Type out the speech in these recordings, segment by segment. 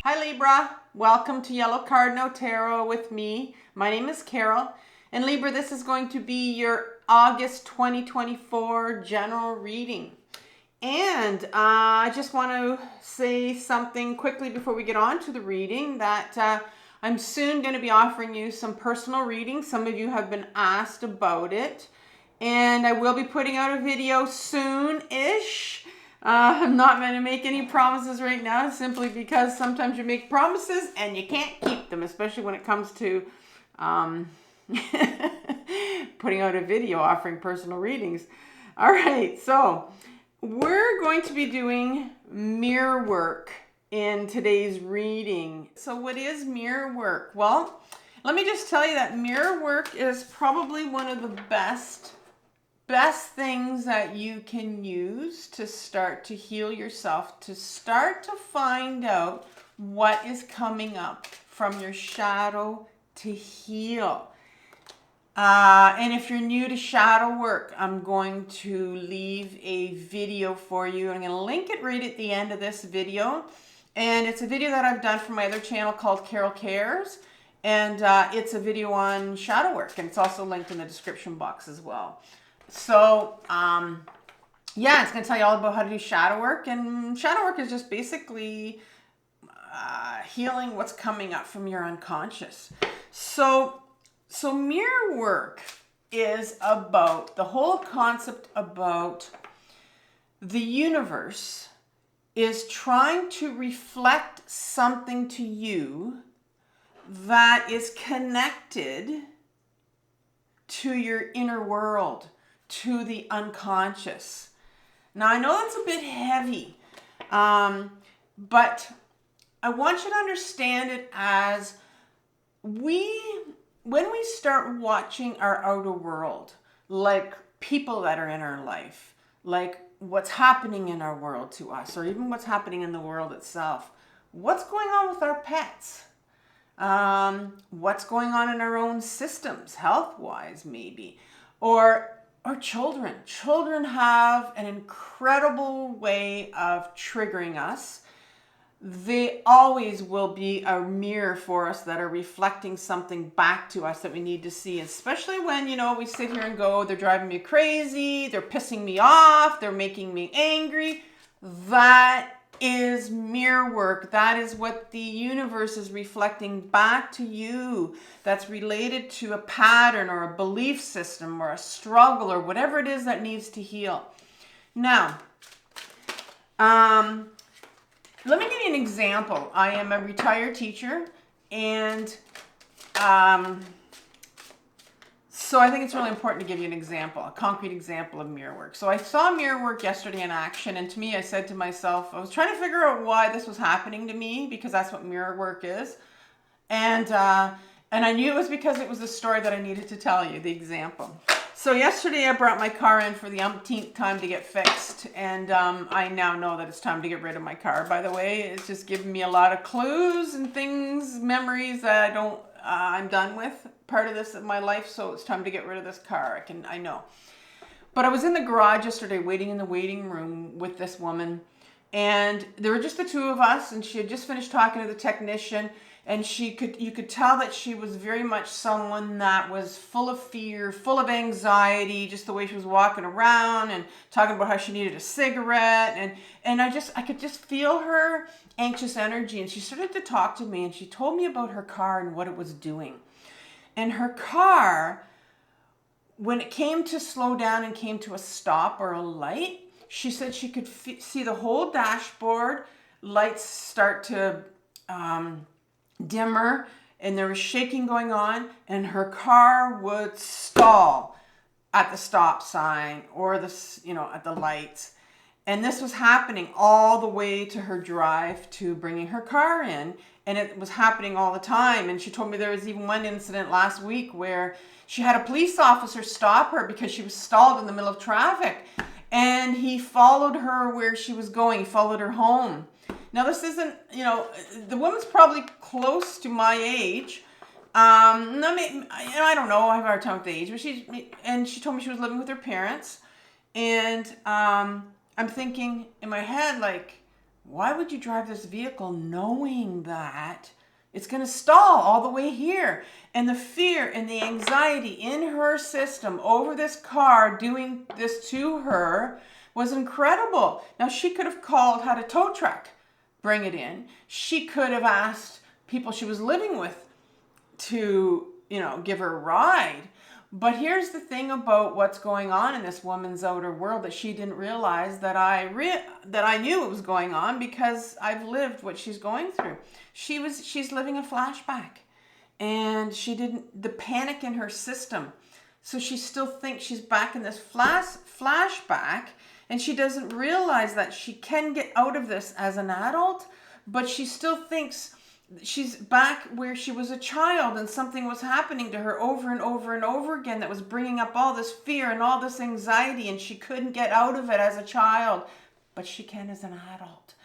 Hi Libra, welcome to Yellow Cardinal Tarot with me. My name is Carol, and Libra, this is going to be your August 2024 general reading. And I just want to say something quickly before we get on to the reading that I'm soon going to be offering you some personal readings. Some of you have been asked about it, and I will be putting out a video soon-ish. I'm not going to make any promises right now simply because sometimes you make promises and you can't keep them, especially when it comes to putting out a video offering personal readings. All right, so we're going to be doing mirror work in today's reading. So what is mirror work? Well, let me just tell you that mirror work is probably one of the best things that you can use to start to heal yourself, to start to find out what is coming up from your shadow to heal. And if you're new to shadow work, I'm going to leave a video for you. I'm going to link it right at the end of this video. And it's a video that I've done for my other channel called Carol Cares. And it's a video on shadow work. And it's also linked in the description box as well. So, yeah, it's going to tell you all about how to do shadow work. And shadow work is just basically healing what's coming up from your unconscious. So mirror work is about, the whole concept about the universe is trying to reflect something to you that is connected to your inner world, to the unconscious. Now, I know that's a bit heavy, but I want you to understand it as when we start watching our outer world, like people that are in our life, like what's happening in our world to us, or even what's happening in the world itself, what's going on with our pets, what's going on in our own systems, health-wise maybe, or children. Children have an incredible way of triggering us. They always will be a mirror for us that are reflecting something back to us that we need to see, especially when, we sit here and go, they're driving me crazy, they're pissing me off, they're making me angry. That is mirror work. That is what the universe is reflecting back to you. That's related to a pattern or a belief system or a struggle or whatever it is that needs to heal. Now, let me give you an example. I am a retired teacher, and so I think it's really important to give you an example, a concrete example of mirror work. So I saw mirror work yesterday in action, and to me, I said to myself, I was trying to figure out why this was happening to me, because that's what mirror work is. And I knew it was because it was the story that I needed to tell you, the example. So yesterday I brought my car in for the umpteenth time to get fixed, and I now know that it's time to get rid of my car. By the way, it's just given me a lot of clues and things, memories that I'm done with part of this of my life, so it's time to get rid of this car. I know. But I was in the garage yesterday waiting in the waiting room with this woman, and there were just the two of us, and she had just finished talking to the technician. And you could tell that she was very much someone that was full of fear, full of anxiety, just the way she was walking around and talking about how she needed a cigarette. And I could just feel her anxious energy. And she started to talk to me, and she told me about her car and what it was doing. And her car, when it came to slow down and came to a stop or a light, she said she could see the whole dashboard, lights start to dimmer, and there was shaking going on, and her car would stall at the stop sign or at the lights. And this was happening all the way to her drive to bringing her car in, and it was happening all the time. And she told me there was even one incident last week where she had a police officer stop her because she was stalled in the middle of traffic, and he followed her where she was going. He followed her home. Now, this isn't, the woman's probably close to my age. I don't know. I have a hard time with the age. But she told me she was living with her parents. And I'm thinking in my head, like, why would you drive this vehicle knowing that it's going to stall all the way here? And the fear and the anxiety in her system over this car doing this to her was incredible. Now, she could have called, had a tow truck bring it in. She could have asked people she was living with to, give her a ride. But here's the thing about what's going on in this woman's outer world that she didn't realize that I knew it was going on, because I've lived what she's going through. She's living a flashback, and the panic in her system. So she still thinks she's back in this flashback, and she doesn't realize that she can get out of this as an adult, but she still thinks she's back where she was a child and something was happening to her over and over and over again that was bringing up all this fear and all this anxiety, and she couldn't get out of it as a child, but she can as an adult.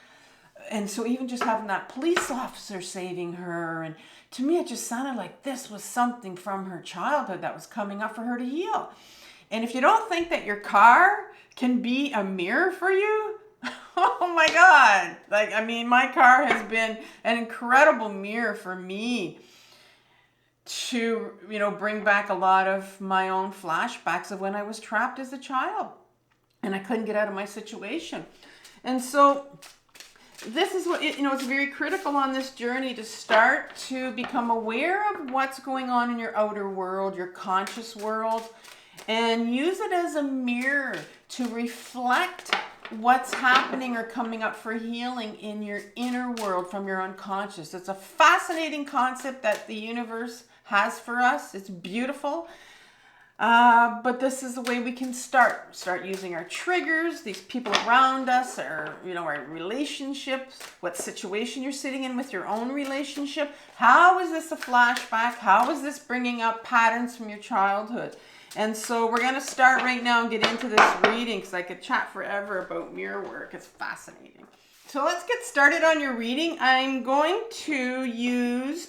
And so even just having that police officer saving her, and to me it just sounded like this was something from her childhood that was coming up for her to heal. And if you don't think that your car can be a mirror for you, oh my God. My car has been an incredible mirror for me to, bring back a lot of my own flashbacks of when I was trapped as a child and I couldn't get out of my situation. And so this is what, it's very critical on this journey to start to become aware of what's going on in your outer world, your conscious world, and use it as a mirror to reflect what's happening or coming up for healing in your inner world from your unconscious. It's a fascinating concept that the universe has for us. It's beautiful. But this is the way we can start using our triggers, these people around us, our relationships, what situation you're sitting in with your own relationship. How is this a flashback? How is this bringing up patterns from your childhood? And so we're going to start right now and get into this reading, because I could chat forever about mirror work. It's fascinating. So let's get started on your reading. I'm going to use,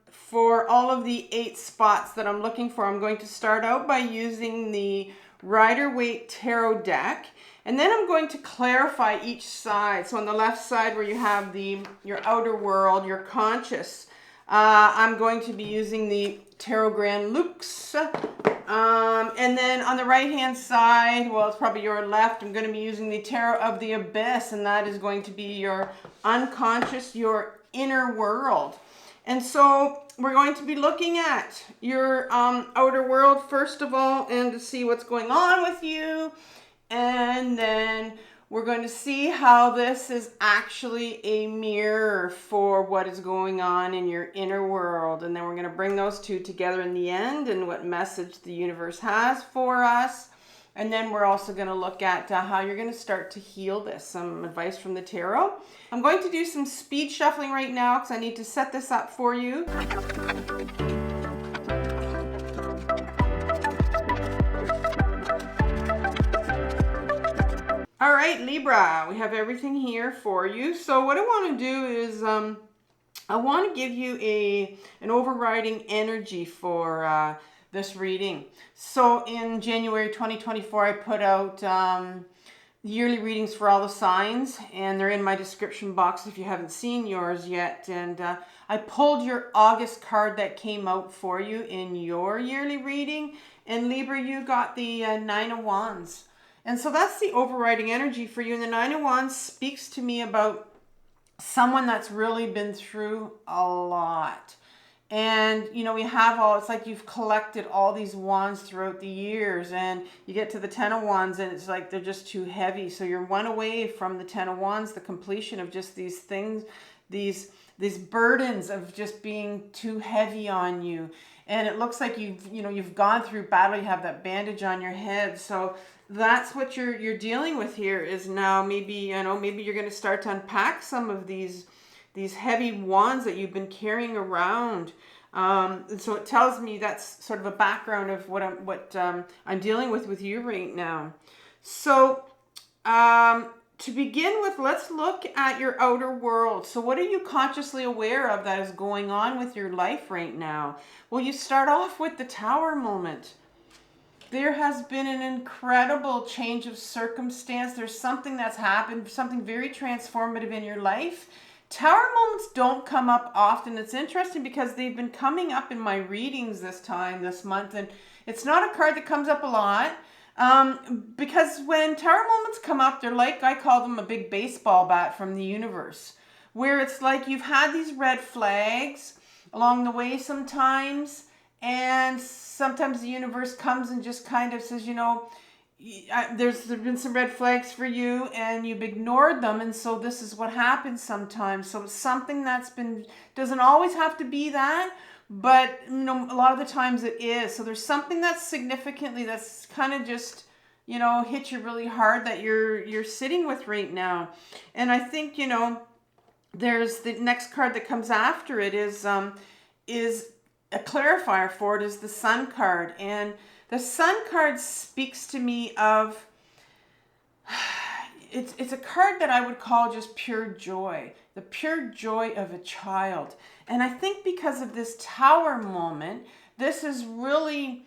for all of the 8 spots that I'm looking for, I'm going to start out by using the Rider-Waite Tarot deck. And then I'm going to clarify each side. So on the left side where you have your outer world, your conscious, I'm going to be using the Tarot Grand Lux. And then on the right hand side, well, it's probably your left, I'm going to be using the Tarot of the Abyss, and that is going to be your unconscious, your inner world. And so we're going to be looking at your outer world first of all, and to see what's going on with you, and then we're going to see how this is actually a mirror for what is going on in your inner world. And then we're going to bring those two together in the end and what message the universe has for us. And then we're also going to look at how you're going to start to heal this, some advice from the tarot. I'm going to do some speed shuffling right now because I need to set this up for you. All right, Libra, we have everything here for you. So what I want to do is I want to give you an overriding energy for this reading. So in January 2024, I put out yearly readings for all the signs, and they're in my description box if you haven't seen yours yet. And I pulled your August card that came out for you in your yearly reading. And Libra, you got the 9 of Wands. And so that's the overriding energy for you. And the 9 of Wands speaks to me about someone that's really been through a lot. And, we have it's like you've collected all these wands throughout the years, and you get to the 10 of Wands and it's like they're just too heavy. So you're one away from the 10 of Wands, the completion of just these things, these burdens of just being too heavy on you. And it looks like you've gone through battle. You have that bandage on your head. So that's what you're dealing with here is now maybe you're going to start to unpack some of these heavy wands that you've been carrying around. And so it tells me that's sort of a background of what I'm dealing with you right now. So to begin with, let's look at your outer world. So what are you consciously aware of that is going on with your life right now? Well, you start off with the Tower moment. there has been an incredible change of circumstance. There's something that's happened, something very transformative in your life. Tower moments don't come up often. It's interesting because they've been coming up in my readings this month, and it's not a card that comes up a lot. Because when tower moments come up, they're like, I call them a big baseball bat from the universe, where it's like you've had these red flags along the way sometimes, and sometimes the universe comes and just kind of says, there's been some red flags for you and you've ignored them, and so this is what happens sometimes. So it's something doesn't always have to be that, but a lot of the times it is. So there's something that's kind of just hit you really hard that you're sitting with right now. And I think there's the next card that comes after it is a clarifier for it, is the Sun card. And the Sun card speaks to me of, it's a card that I would call just pure joy, the pure joy of a child. And I think because of this Tower moment, this has really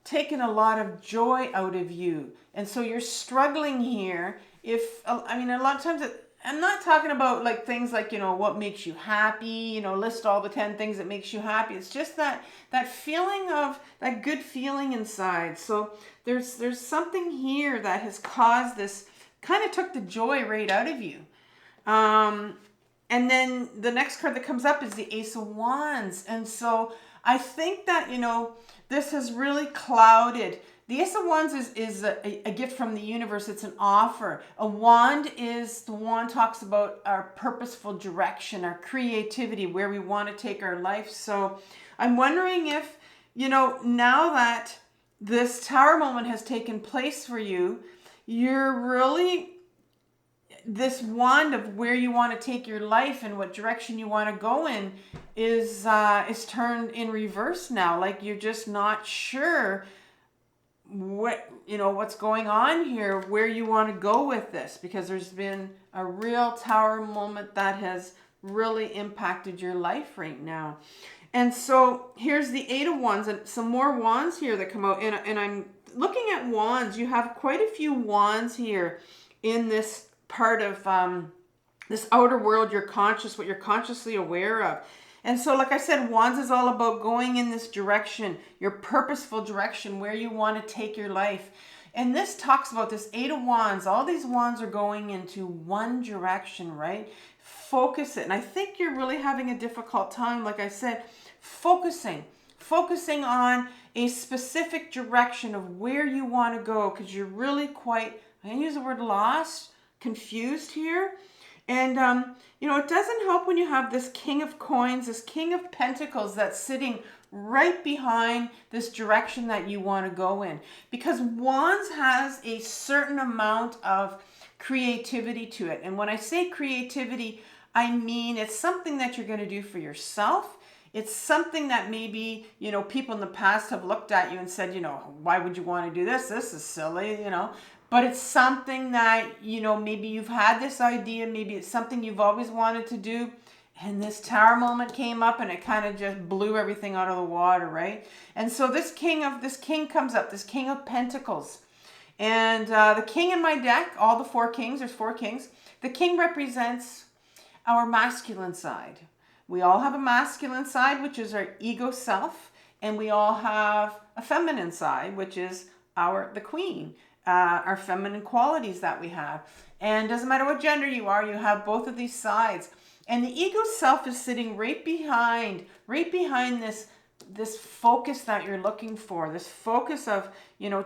taken a lot of joy out of you. And so you're struggling here. A lot of times I'm not talking about like things like, what makes you happy, list all the 10 things that makes you happy. It's just that feeling of that good feeling inside. So there's something here that has caused this, kind of took the joy right out of you. And then the next card that comes up is the Ace of Wands. And so I think that, this has really clouded. The Ace of Wands is a gift from the universe. It's an offer. The wand talks about our purposeful direction, our creativity, where we want to take our life. So I'm wondering if, now that this Tower moment has taken place for you, you're really, this wand of where you want to take your life and what direction you want to go in is turned in reverse now. Like you're just not sure what's going on here, where you want to go with this, because there's been a real Tower moment that has really impacted your life right now. And so here's the Eight of Wands, and some more wands here that come out. And I'm looking at wands. You have quite a few wands here in this part of this outer world, your conscious, what you're consciously aware of. And so, like I said, wands is all about going in this direction, your purposeful direction, where you want to take your life. And this talks about this Eight of Wands. All these wands are going into one direction, right? Focus it. And I think you're really having a difficult time, like I said, focusing on a specific direction of where you want to go, because you're really quite, I use the word lost, confused here. And, it doesn't help when you have this King of Coins, this King of Pentacles that's sitting right behind this direction that you want to go in. Because Wands has a certain amount of creativity to it. And when I say creativity, I mean it's something that you're going to do for yourself. It's something that maybe, people in the past have looked at you and said, why would you want to do this? This is silly, But it's something that, maybe you've had this idea, maybe it's something you've always wanted to do, and this Tower moment came up and it kind of just blew everything out of the water, right? And so this king comes up, this King of Pentacles. And the king in my deck, all the four kings, there's four kings. The king represents our masculine side. We all have a masculine side, which is our ego self, and we all have a feminine side, which is the queen. Our feminine qualities that we have. And doesn't matter what gender you are, you have both of these sides. And the ego self is sitting right behind this focus that you're looking for, this focus of,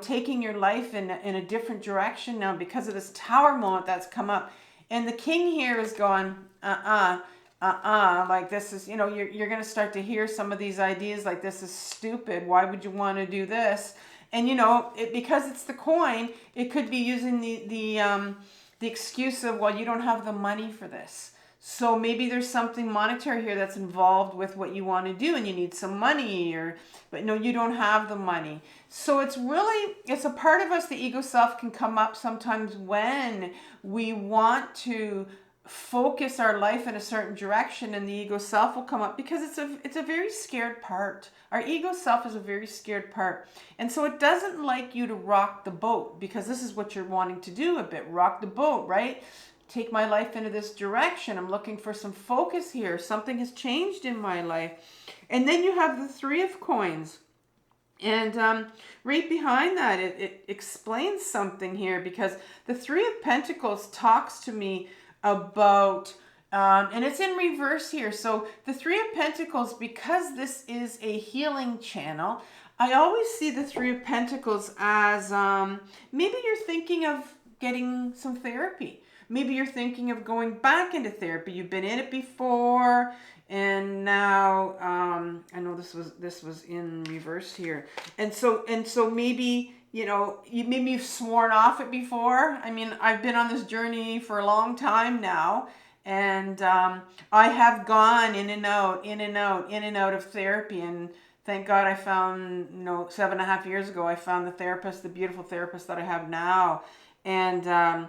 taking your life in a different direction now because of this Tower moment that's come up. And the king here is going, like this is, you're going to start to hear some of these ideas like, this is stupid. Why would you want to do this? And because it's the coin, it could be using the excuse of, well, you don't have the money for this. So maybe there's something monetary here that's involved with what you want to do, and you need some money, but no, you don't have the money. So it's a part of us, the ego self can come up sometimes when we want to focus our life in a certain direction, and the ego self will come up, because it's a very scared part. Our ego self is a very scared part, and so it doesn't like you to rock the boat, because this is what you're wanting to do a bit, rock the boat, right? Take my life into this direction. I'm looking for some focus here. Something has changed in my life. And then you have the Three of Coins. And right behind that, it explains something here, because the Three of Pentacles talks to me about, and it's in reverse here. So the Three of Pentacles, because this is a healing channel, I always see the Three of Pentacles as maybe you're thinking of getting some therapy. Maybe you're thinking of going back into therapy. You've been in it before, and now I know this was in reverse here, and so maybe maybe you've sworn off it before. I mean, I've been on this journey for a long time now, and I have gone in and out of therapy, and thank God I found 7.5 years ago I found the beautiful therapist that I have now, and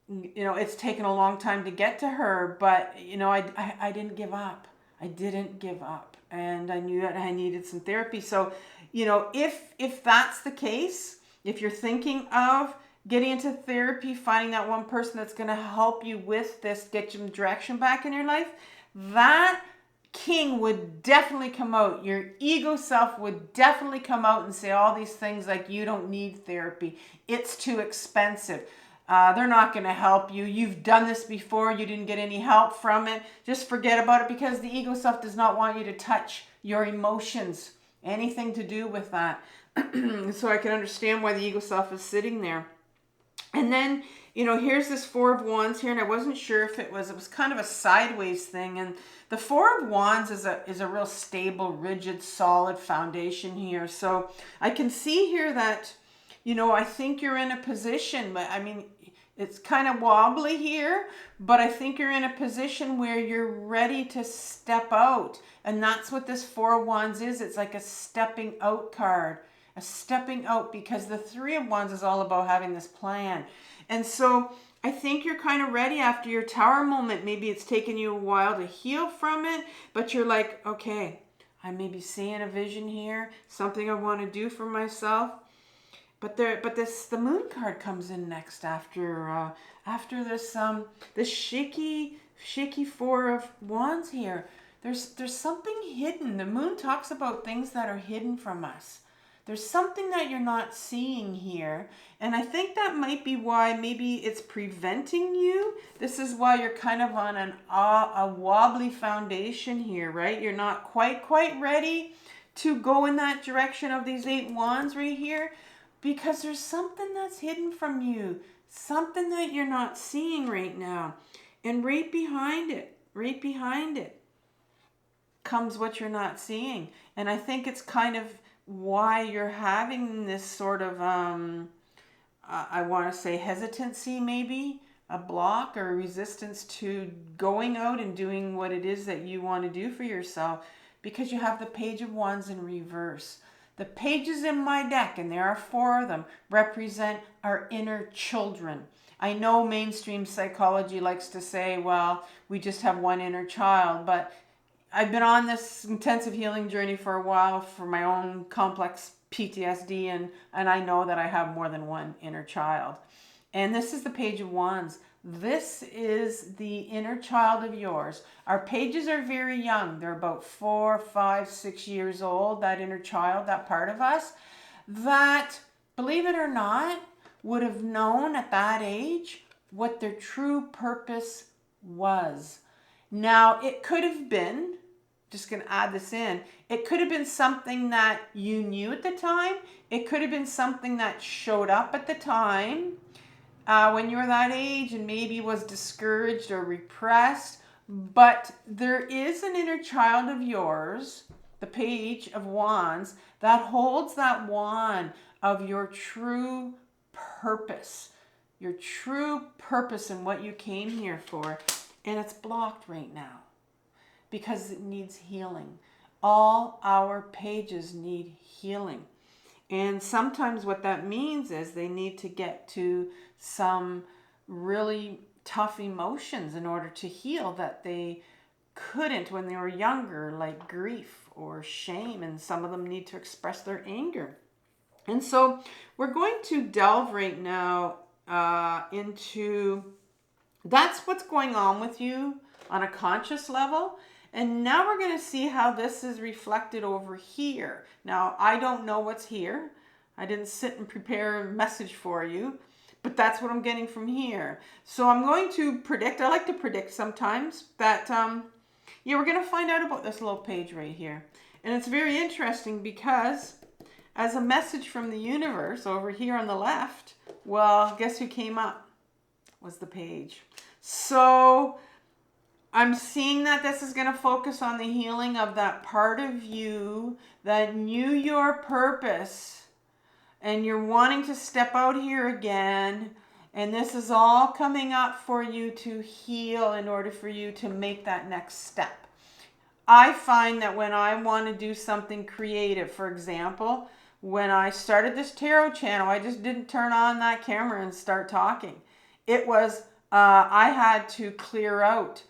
it's taken a long time to get to her, but I didn't give up. I didn't give up, and I knew that I needed some therapy. So, if that's the case, if you're thinking of getting into therapy, finding that one person that's going to help you with this, get some direction back in your life, that king would definitely come out. Your ego self would definitely come out and say all these things like, you don't need therapy. It's too expensive. They're not going to help you. You've done this before. You didn't get any help from it. Just forget about it, because the ego self does not want you to touch your emotions, anything to do with that. So I can understand why the ego self is sitting there. And then, here's this Four of Wands here, and I wasn't sure if it was kind of a sideways thing. And the Four of Wands is a real stable, rigid, solid foundation here. So I can see here that, I think you're in a position, but I mean, it's kind of wobbly here, but I think you're in a position where you're ready to step out. And that's what this Four of Wands is. It's like a stepping out card, a stepping out, because the Three of Wands is all about having this plan. And so I think you're kind of ready after your Tower moment. Maybe it's taken you a while to heal from it, but you're like, okay, I may be seeing a vision here, something I want to do for myself. But the Moon card comes in next after this shaky Four of Wands here. There's something hidden. The Moon talks about things that are hidden from us. There's something that you're not seeing here, and I think that might be why maybe it's preventing you. This is why you're kind of on a wobbly foundation here, right? You're not quite ready to go in that direction of these 8 Wands right here. Because there's something that's hidden from you, something that you're not seeing right now. And right behind it comes what you're not seeing. And I think it's kind of why you're having this sort of, I want to say hesitancy, maybe a block or a resistance to going out and doing what it is that you want to do for yourself, because you have the Page of Wands in reverse. The pages in my deck, and there are 4 of them, represent our inner children. I know mainstream psychology likes to say, well, we just have one inner child, but I've been on this intensive healing journey for a while for my own complex PTSD, and I know that I have more than one inner child. And this is the Page of Wands. This is the inner child of yours. Our pages are very young. They're about 4, 5, 6 years old, that inner child, that part of us, that, believe it or not, would have known at that age what their true purpose was. Now, it could have been, just going to add this in, it could have been something that you knew at the time. It could have been something that showed up at the time when you were that age and maybe was discouraged or repressed. But there is an inner child of yours, the Page of Wands, that holds that wand of your true purpose and what you came here for. And it's blocked right now because it needs healing. All our pages need healing. And sometimes what that means is they need to get to some really tough emotions in order to heal that they couldn't when they were younger, like grief or shame, and some of them need to express their anger. And so we're going to delve right now into that's what's going on with you on a conscious level. And now we're going to see how this is reflected over here. Now, I don't know what's here. I didn't sit and prepare a message for you, but that's what I'm getting from here. So I'm going to predict, I like to predict sometimes, that we're going to find out about this little page right here. And it's very interesting because as a message from the universe over here on the left, well, guess who came up? Was the page. So I'm seeing that this is going to focus on the healing of that part of you that knew your purpose, and you're wanting to step out here again, and this is all coming up for you to heal in order for you to make that next step. I find that when I want to do something creative, for example, when I started this tarot channel, I just didn't turn on that camera and start talking. It was, I had to clear out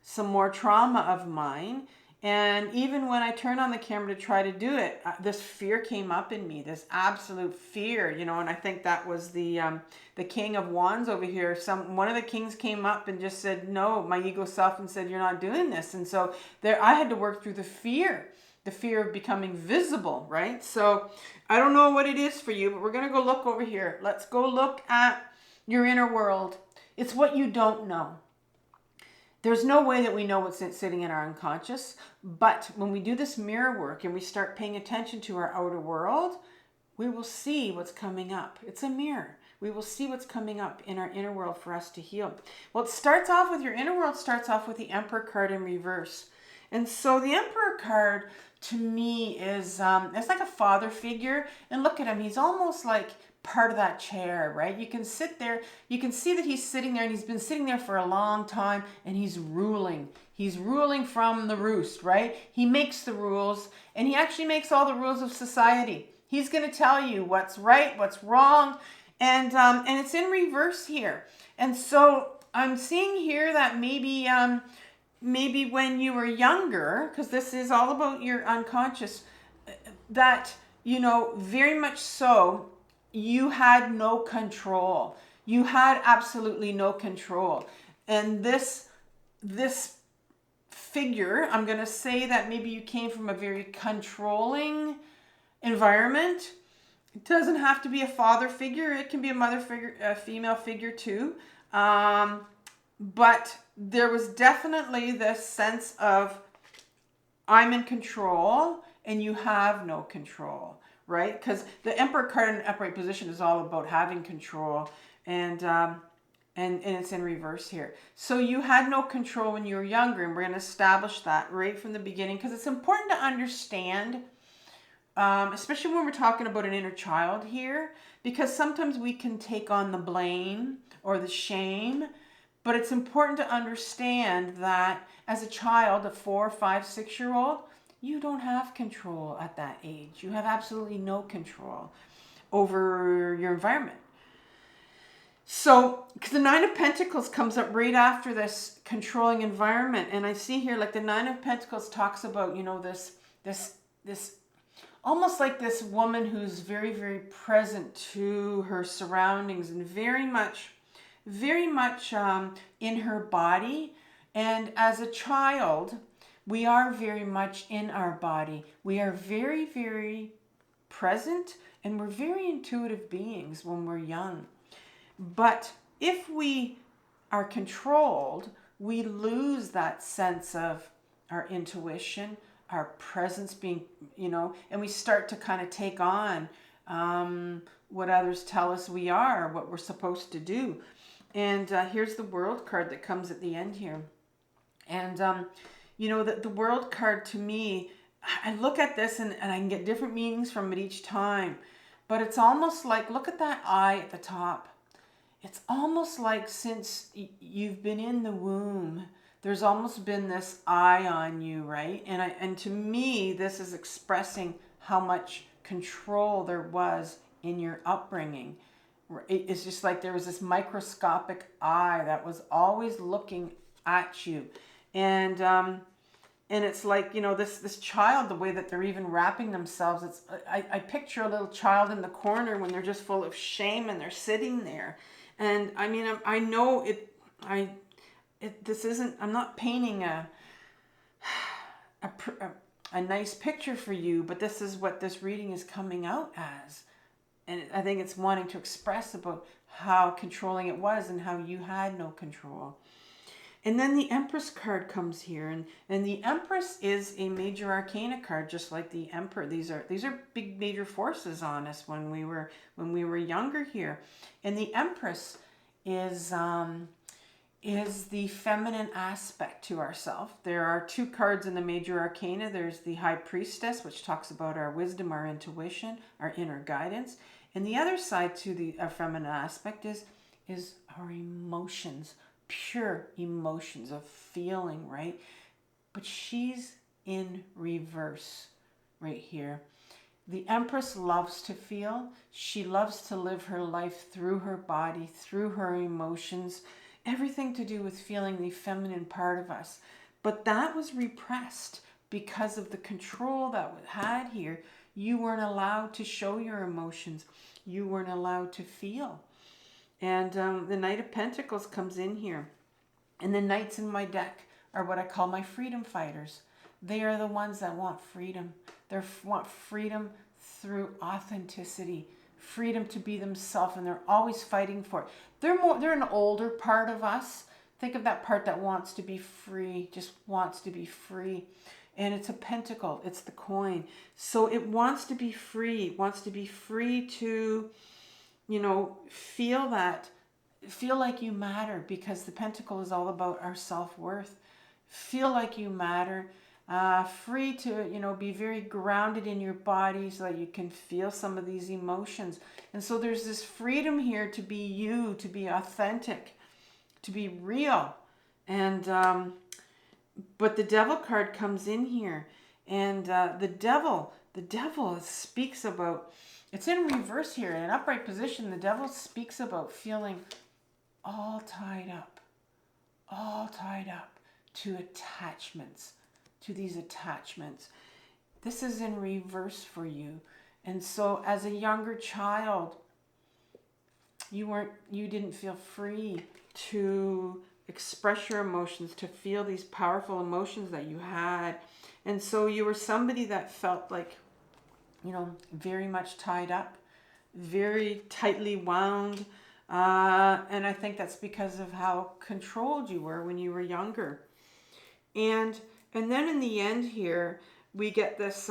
some more trauma of mine. And even when I turned on the camera to try to do it, this fear came up in me, this absolute fear, and I think that was the King of Wands over here. One of the kings came up and just said, no, my ego self, and said, you're not doing this. And so there, I had to work through the fear of becoming visible, right? So I don't know what it is for you, but we're going to go look over here. Let's go look at your inner world. It's what you don't know. There's no way that we know what's sitting in our unconscious, but when we do this mirror work and we start paying attention to our outer world, we will see what's coming up. It's a mirror. We will see what's coming up in our inner world for us to heal. Well, it starts off with your inner world, starts off with the Emperor card in reverse. And so the Emperor card to me is, it's like a father figure. And look at him, he's almost like part of that chair, right? You can sit there, you can see that he's sitting there, and he's been sitting there for a long time, and he's ruling. He's ruling from the roost, right? He makes the rules, and he actually makes all the rules of society. He's going to tell you what's right, what's wrong, and it's in reverse here. And so I'm seeing here that maybe when you were younger, because this is all about your unconscious, that, very much so, you had no control. You had absolutely no control. And this figure, I'm going to say that maybe you came from a very controlling environment. It doesn't have to be a father figure. It can be a mother figure, a female figure too. But there was definitely this sense of, I'm in control and you have no control. Right? Because the Emperor card in upright position is all about having control, and it's in reverse here. So you had no control when you were younger, and we're going to establish that right from the beginning, because it's important to understand, especially when we're talking about an inner child here, because sometimes we can take on the blame or the shame, but it's important to understand that as a child, a 4, 5, 6-year-old, you don't have control at that age. You have absolutely no control over your environment. So, because the 9 of Pentacles comes up right after this controlling environment. And I see here, like the 9 of Pentacles talks about, this almost like this woman who's very, very present to her surroundings and very much in her body. And as a child, we are very much in our body. We are very, very present, and we're very intuitive beings when we're young. But if we are controlled, we lose that sense of our intuition, our presence being, and we start to kind of take on what others tell us we are, what we're supposed to do. And here's the World card that comes at the end here. And the World card, to me, I look at this and I can get different meanings from it each time. But it's almost like, look at that eye at the top. It's almost like since you've been in the womb, there's almost been this eye on you, right? And to me, this is expressing how much control there was in your upbringing. It's just like there was this microscopic eye that was always looking at you. And it's like, you know, this child, the way that they're even wrapping themselves, I picture a little child in the corner when they're just full of shame and they're sitting there. And I mean, I know this isn't, I'm not painting a nice picture for you, but this is what this reading is coming out as. And I think it's wanting to express about how controlling it was and how you had no control. And then the Empress card comes here, and the Empress is a major arcana card, just like the Emperor. These are big major forces on us when we were younger here. And the Empress is the feminine aspect to ourself. There are two cards in the major arcana. There's the High Priestess, which talks about our wisdom, our intuition, our inner guidance. And the other side to the feminine aspect is our emotions, pure emotions of feeling, right? But she's in reverse right here. The Empress loves to feel. She loves to live her life through her body, through her emotions, everything to do with feeling the feminine part of us. But that was repressed because of the control that was had here. You weren't allowed to show your emotions. You weren't allowed to feel. And the Knight of Pentacles comes in here. And the Knights in my deck are what I call my freedom fighters. They are the ones that want freedom. They want freedom through authenticity, freedom to be themselves, and they're always fighting for it. They're an older part of us. Think of that part that wants to be free, just wants to be free. And it's a pentacle, it's the coin. So it wants to be free, it wants to be free to, you know, feel like you matter, because the pentacle is all about our self-worth. Feel like you matter. Free to, you know, be very grounded in your body so that you can feel some of these emotions. And so there's this freedom here to be you, to be authentic, to be real. And but the Devil card comes in here, and the devil speaks about, it's in reverse here. In an upright position, the Devil speaks about feeling all tied up to attachments, to these attachments. This is in reverse for you. And so as a younger child, you didn't feel free to express your emotions, to feel these powerful emotions that you had. And so you were somebody that felt like, you know, very much tied up, very tightly wound. And I think that's because of how controlled you were when you were younger. And then in the end here, we get this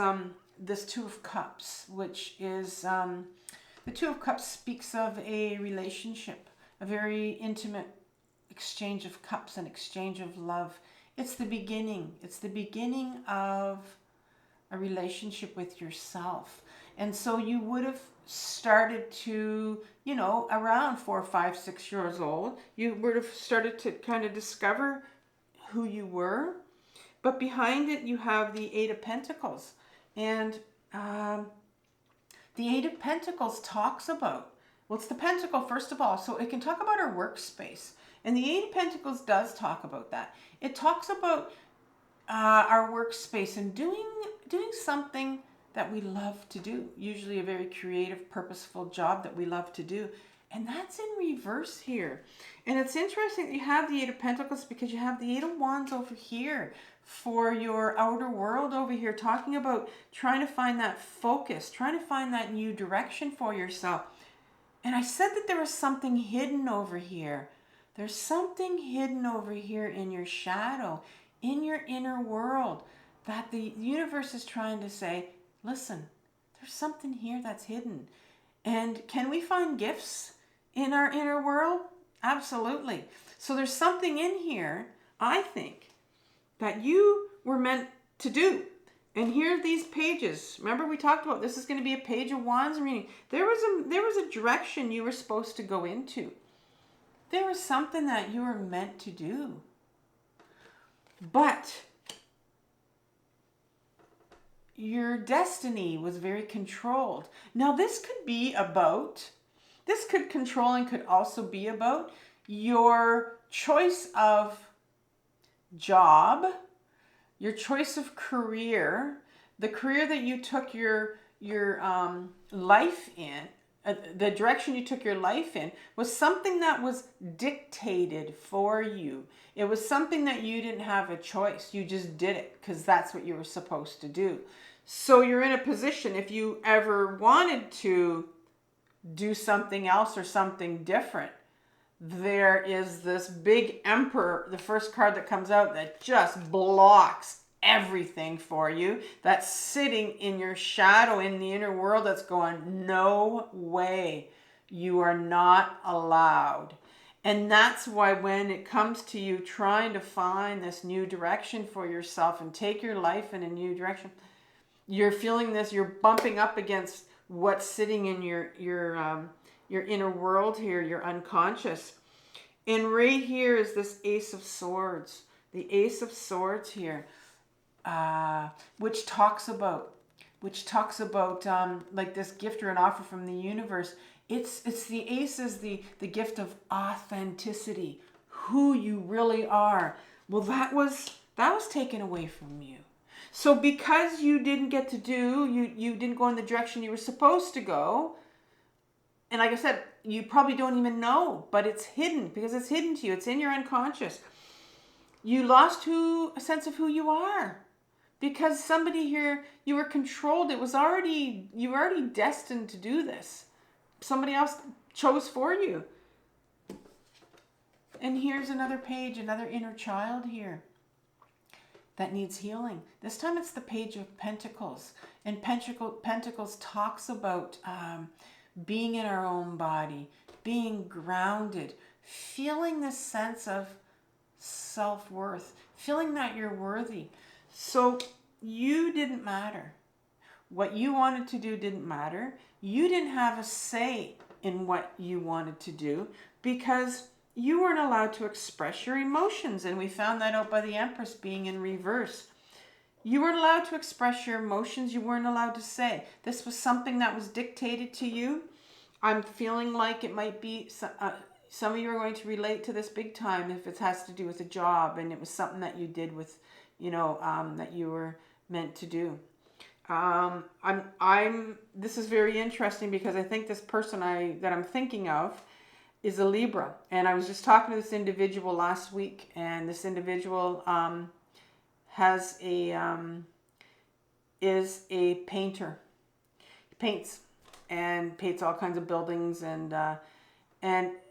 this Two of Cups, which is, the Two of Cups speaks of a relationship, a very intimate exchange of cups, an exchange of love. It's the beginning. It's the beginning of a relationship with yourself. And so you would have started to, you know, around 4, 5, 6 years old, you would have started to kind of discover who you were. But behind it, you have the Eight of Pentacles. And the Eight of Pentacles talks about, well, it's the pentacle, first of all, so it can talk about our workspace. And the Eight of Pentacles does talk about that. It talks about our workspace and doing something that we love to do. Usually a very creative, purposeful job that we love to do. And that's in reverse here. And it's interesting that you have the Eight of Pentacles because you have the Eight of Wands over here for your outer world over here, talking about trying to find that focus, trying to find that new direction for yourself. And I said that there was something hidden over here. There's something hidden over here in your shadow, in your inner world, that the universe is trying to say, listen, there's something here that's hidden. And can we find gifts in our inner world? Absolutely. So there's something in here, I think, that you were meant to do. And here are these pages. Remember we talked about this is going to be a Page of Wands reading. There was a direction you were supposed to go into. There was something that you were meant to do. But your destiny was very controlled. Now this could be about This controlling could also be about your choice of job, your choice of career, the career that you took your life in, the direction you took your life in was something that was dictated for you. It was something that you didn't have a choice. You just did it because that's what you were supposed to do. So you're in a position, if you ever wanted to do something else or something different, there is this big emperor, the first card that comes out, that just blocks everything for you, that's sitting in your shadow in the inner world, that's going, no way, you are not allowed. And that's why when it comes to you trying to find this new direction for yourself and take your life in a new direction, you're feeling this, you're bumping up against what's sitting in your inner world here, your unconscious. And right here is this Ace of Swords. The Ace of Swords here, which talks about like this gift or an offer from the universe. It's the Ace is the gift of authenticity, who you really are. Well, that was taken away from you. So because you didn't get to you didn't go in the direction you were supposed to go. And like I said, you probably don't even know, but it's hidden because it's hidden to you. It's in your unconscious. You lost a sense of who you are because somebody here, you were controlled. You were already destined to do this. Somebody else chose for you. And here's another page, another inner child here that needs healing. This time it's the Page of Pentacles. And Pentacles talks about being in our own body, being grounded, feeling this sense of self-worth, feeling that you're worthy. So you didn't matter. What you wanted to do didn't matter. You didn't have a say in what you wanted to do because you weren't allowed to express your emotions. And we found that out by the Empress being in reverse. You weren't allowed to express your emotions. You weren't allowed to say. This was something that was dictated to you. I'm feeling like it might be, some of you are going to relate to this big time if it has to do with a job and it was something that you did with, that you were meant to do. This is very interesting because I think this person that I'm thinking of is a Libra. And I was just talking to this individual last week, and this individual is a painter. He paints all kinds of buildings, and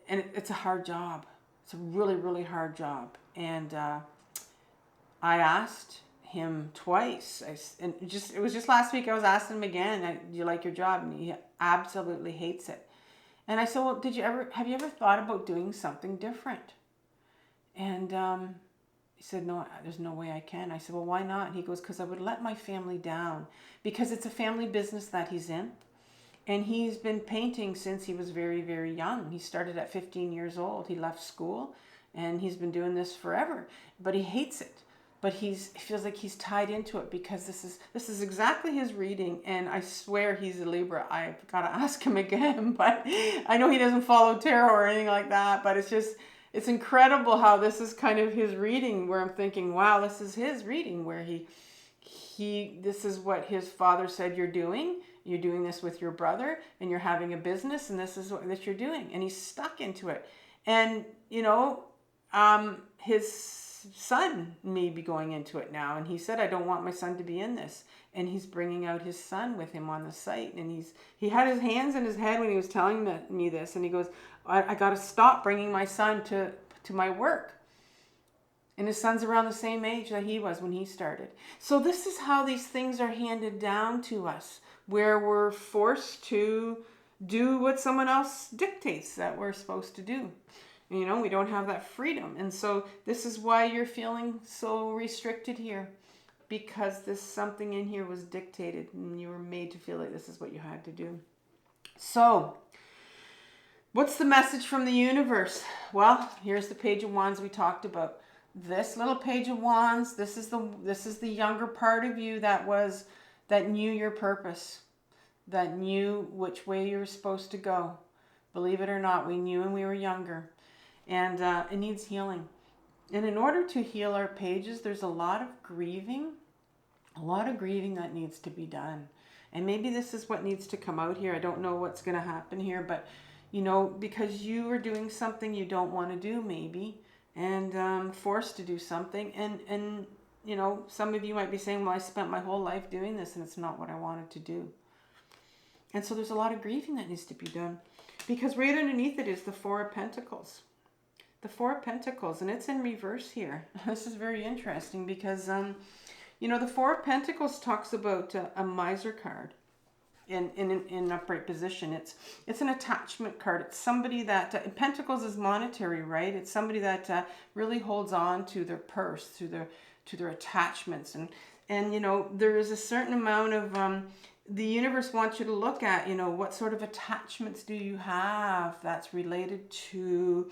it's a hard job. It's a really, really hard job. And I asked him twice, it was just last week I was asking him again, do you like your job? And he absolutely hates it. And I said, well, have you ever thought about doing something different? And he said, no, there's no way I can. I said, well, why not? And he goes, because I would let my family down, because it's a family business that he's in. And he's been painting since he was very, very young. He started at 15 years old. He left school and he's been doing this forever, but he hates it. But he feels like he's tied into it because this is exactly his reading. And I swear he's a Libra. I've got to ask him again, but I know he doesn't follow tarot or anything like that, but it's incredible how this is kind of his reading where I'm thinking, wow, this is his reading where this is what his father said you're doing. You're doing this with your brother and you're having a business and this is what that you're doing. And he's stuck into it. And, his son may be going into it now. And he said, I don't want my son to be in this. And he's bringing out his son with him on the site. And he had his hands in his head when he was telling me this. And he goes, I got to stop bringing my son to my work. And his son's around the same age that he was when he started. So this is how these things are handed down to us, where we're forced to do what someone else dictates that we're supposed to do. We don't have that freedom. And so this is why you're feeling so restricted here, because something in here was dictated and you were made to feel like this is what you had to do. So what's the message from the universe? Well, here's the Page of Wands we talked about. This little Page of Wands, this is the younger part of you that knew your purpose, that knew which way you were supposed to go. Believe it or not, we knew when we were younger. And it needs healing. And in order to heal our pages, there's a lot of grieving that needs to be done. And maybe this is what needs to come out here. I don't know what's going to happen here, but you know, because you are doing something you don't want to do, maybe, and forced to do something, and you know, some of you might be saying, well, I spent my whole life doing this and it's not what I wanted to do. And so there's a lot of grieving that needs to be done, because right underneath it is the Four of Pentacles. The Four of Pentacles, and it's in reverse here. This is very interesting because you know, the Four of Pentacles talks about a miser card in upright position. It's an attachment card. It's somebody that, Pentacles is monetary, right? It's somebody that really holds on to their purse, to their attachments. And you know, there is a certain amount of, the universe wants you to look at, you know, what sort of attachments do you have that's related to,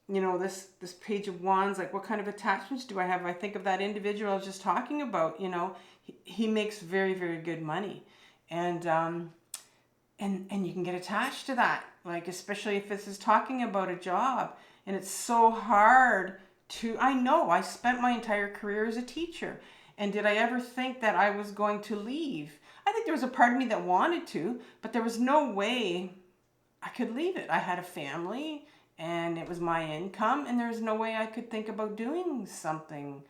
you know, this Page of Wands. Like, what kind of attachments do I have? I think of that individual I was just talking about. You know, he makes very, very good money, and you can get attached to that. Like, especially if this is talking about a job, and it's so hard to. I know I spent my entire career as a teacher, and did I ever think that I was going to leave? I think there was a part of me that wanted to, but there was no way I could leave it. I had a family, and it was my income, and there's no way I could think about doing something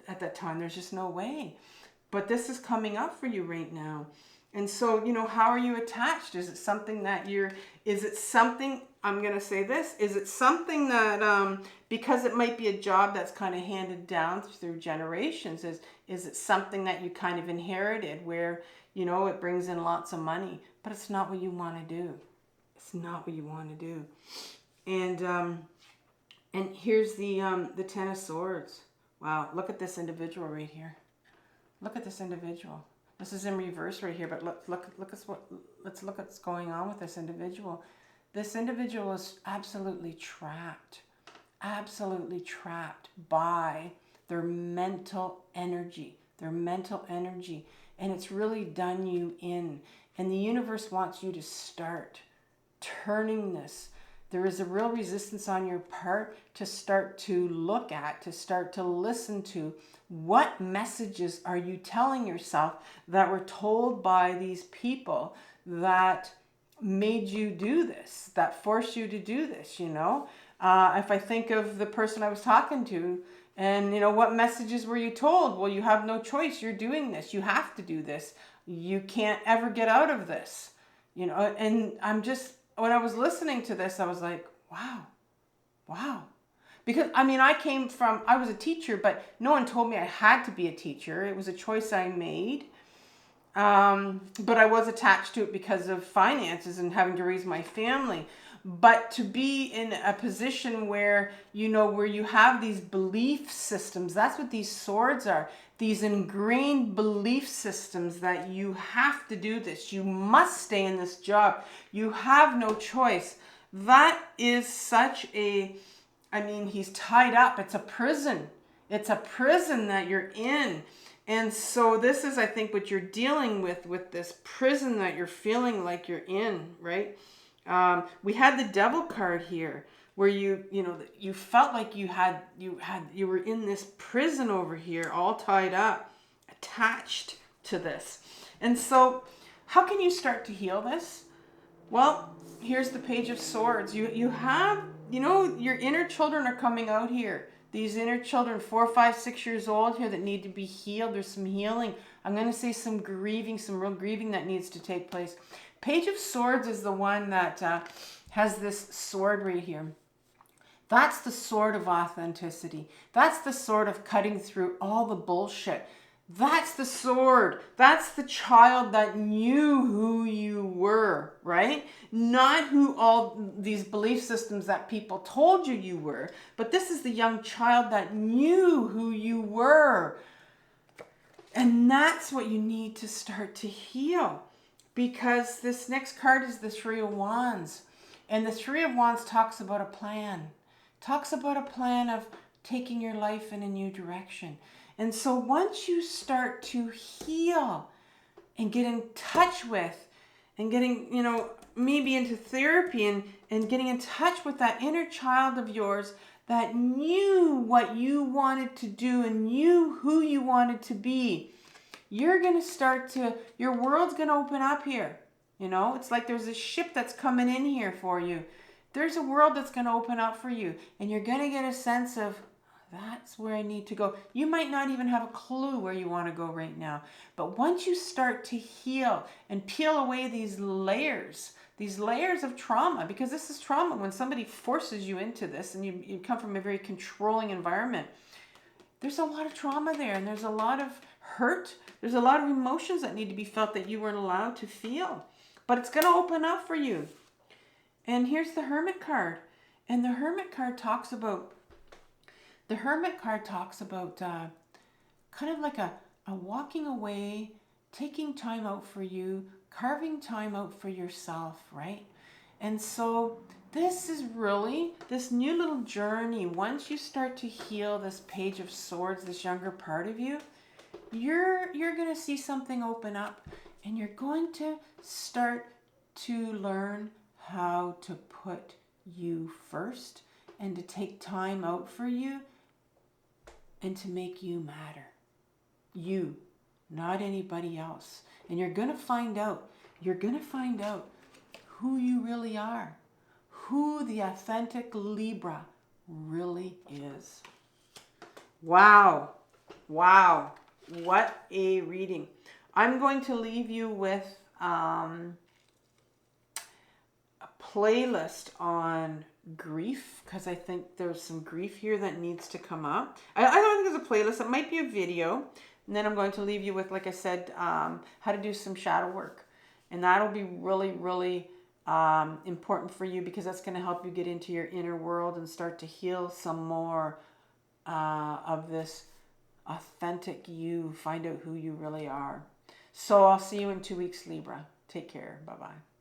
at that time. There's just no way. But this is coming up for you right now. And so, you know, how are you attached? Is it something that is it something, I'm going to say this, is it something that, because it might be a job that's kind of handed down through generations, is it something that you kind of inherited where, you know, it brings in lots of money, but it's not what you want to do. It's not what you want to do. And here's the Ten of Swords. Wow, look at this individual right here. Look at this individual. This is in reverse right here, but let's look at what's going on with this individual. This individual is absolutely trapped by their mental energy, and it's really done you in. And the universe wants you to start turning this. There is a real resistance on your part to start to look at, to start to listen to. What messages are you telling yourself that were told by these people that made you do this, that forced you to do this, you know? If I think of the person I was talking to, and, you know, what messages were you told? Well, you have no choice. You're doing this. You have to do this. You can't ever get out of this, you know? And when I was listening to this, I was like, wow. Because, I mean, I was a teacher, but no one told me I had to be a teacher. It was a choice I made. But I was attached to it because of finances and having to raise my family. But to be in a position where, you know, where you have these belief systems, that's what these swords are. These ingrained belief systems that you have to do this. You must stay in this job. You have no choice. That is such he's tied up. It's a prison. It's a prison that you're in. And so this is, I think, what you're dealing with this prison that you're feeling like you're in, right? We had the Devil card here, where you felt like you were in this prison over here, all tied up, attached to this. And so how can you start to heal this? Well, here's the Page of Swords. You have, you know, your inner children are coming out here. These inner children, 4, 5, 6 years old here, that need to be healed. There's some healing. I'm going to say some grieving, some real grieving that needs to take place. Page of Swords is the one that has this sword right here. That's the sword of authenticity. That's the sword of cutting through all the bullshit. That's the sword. That's the child that knew who you were, right? Not who all these belief systems that people told you were, but this is the young child that knew who you were. And that's what you need to start to heal, because this next card is the Three of Wands. And the Three of Wands talks about a plan. Talks about a plan of taking your life in a new direction. And so once you start to heal and get in touch with and getting, you know, maybe into therapy and getting in touch with that inner child of yours that knew what you wanted to do and knew who you wanted to be, you're going to start to, your world's going to open up here. You know, it's like there's a ship that's coming in here for you. There's a world that's going to open up for you, and you're going to get a sense of, that's where I need to go. You might not even have a clue where you want to go right now. But once you start to heal and peel away these layers of trauma, because this is trauma when somebody forces you into this and you come from a very controlling environment. There's a lot of trauma there, and there's a lot of hurt. There's a lot of emotions that need to be felt that you weren't allowed to feel. But it's going to open up for you. And here's the Hermit card. And the Hermit card talks about kind of like a walking away, taking time out for you, carving time out for yourself, right? And so this is really this new little journey. Once you start to heal this Page of Swords, this younger part of you, you're going to see something open up, and you're going to start to learn how to put you first and to take time out for you and to make you matter. You, not anybody else. And you're going to find out who you really are, who the authentic Libra really is. Wow. Wow. What a reading. I'm going to leave you with a playlist on grief, because I think there's some grief here that needs to come up. I don't think there's a playlist. It might be a video. And then I'm going to leave you with, like I said, how to do some shadow work. And that'll be really, really important for you, because that's going to help you get into your inner world and start to heal some more of this authentic you. Find out who you really are. So I'll see you in 2 weeks, Libra. Take care. Bye-bye.